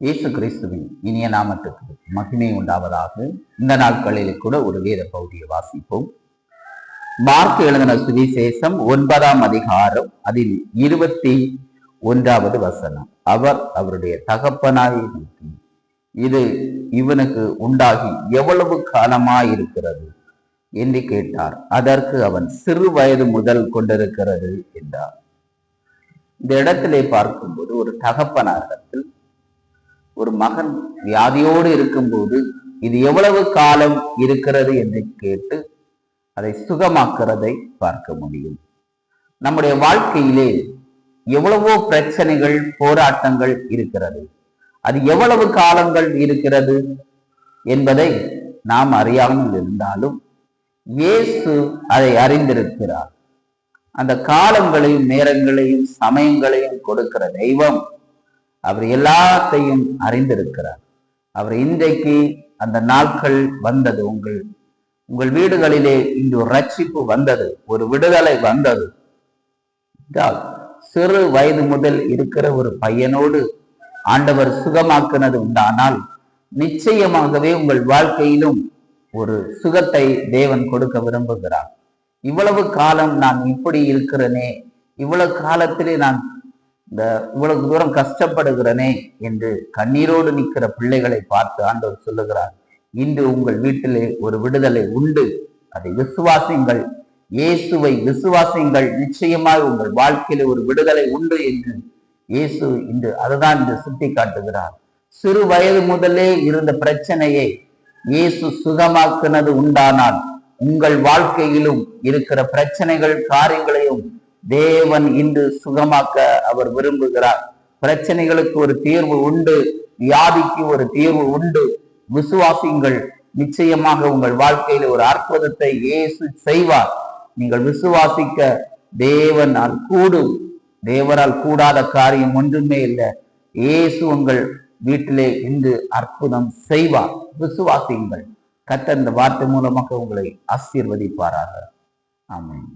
இயேசு கிறிஸ்துவின் இனிய நாமத்துக்கு மகிமை உண்டாவதாக. இந்த நாட்களில் கூட ஒரு வேத பகுதியை வாசிப்போம். மார்க் எழுதின சுவிசேஷம் 9ஆம் அதிகாரம், அதில் 21வது வசனம். அவர் அவருடைய தகப்பனாரை நோக்கி, இது இவனுக்கு உண்டாகி எவ்வளவு காலமாயிருக்கிறது என்று கேட்டார். அதற்கு அவன், சிறு வயது முதல் கொண்டிருக்கிறது என்றார். இந்த இடத்திலே பார்க்கும்போது ஒரு தகப்பனாரிடத்தில் ஒரு மகன் வியாதியோடு இருக்கும்போது இது எவ்வளவு காலம் இருக்கிறது என்று கேட்டு அதை சுகமாக்குறதை பார்க்க முடியும். நம்முடைய வாழ்க்கையிலே எவ்வளவோ பிரச்சனைகள், போராட்டங்கள் இருக்கிறது. அது எவ்வளவு காலங்கள் இருக்கிறது என்பதை நாம் அறியாமல் இருந்தாலும் இயேசு அதை அறிந்திருக்கிறார். அந்த காலங்களையும் நேரங்களையும் சமயங்களையும் கொடுக்கிற தெய்வம் அவர் எல்லாத்தையும் அறிந்திருக்கிறார். அவர் இன்றைக்கு அந்த நாட்கள் வந்தது, உங்கள் வீடுகளிலே இன்று ஒரு ரட்சிப்பு வந்தது, ஒரு விடுதலை வந்தது. சிறு வயது முதல் இருக்கிற ஒரு பையனோடு ஆண்டவர் சுகமாக்குனது உண்டானால் நிச்சயமாகவே உங்கள் வாழ்க்கையிலும் ஒரு சுகத்தை தேவன் கொடுக்க விரும்புகிறார். இவ்வளவு காலம் நான் இப்படி இருக்கிறேனே, இவ்வளவு காலத்திலே நான் இவ்வளவு தூரம் கஷ்டப்படுகிறனே என்று கண்ணீரோடு நிற்கிற பிள்ளைகளை பார்த்து ஆண்டவர் சொல்லுகிறார், இன்று உங்கள் வீட்டிலே ஒரு விடுதலை உண்டு. அதை விசுவாசிங்கள், இயேசுவை விசுவாசிங்கள், நிச்சயமாய் உங்கள் வாழ்க்கையில ஒரு விடுதலை உண்டு என்று இயேசு இன்று அதுதான் இன்று சுட்டி காட்டுகிறார். சிறு வயது முதலே இருந்த பிரச்சனையை இயேசு சுகமாக்குனது உண்டானால் உங்கள் வாழ்க்கையிலும் இருக்கிற பிரச்சனைகள், காரியங்களையும் தேவன் இன்று சுகமாக்க அவர் விரும்புகிறார். பிரச்சனைகளுக்கு ஒரு தீர்வு உண்டு, வியாதிக்கு ஒரு தீர்வு உண்டு. விசுவாசிங்கள், நிச்சயமாக உங்கள் வாழ்க்கையில ஒரு அற்புதத்தை இயேசு செய்வார். நீங்கள் விசுவாசிக்க தேவனால் கூடும். தேவரால் கூடாத காரியம் ஒன்றுமே இல்லை. இயேசு உங்கள் வீட்டிலே இன்று அற்புதம் செய்வார். விசுவாசிங்கள். கர்த்தர் இந்த வார்த்தை மூலமாக உங்களை ஆசீர்வதிப்பாராக. ஆமென்.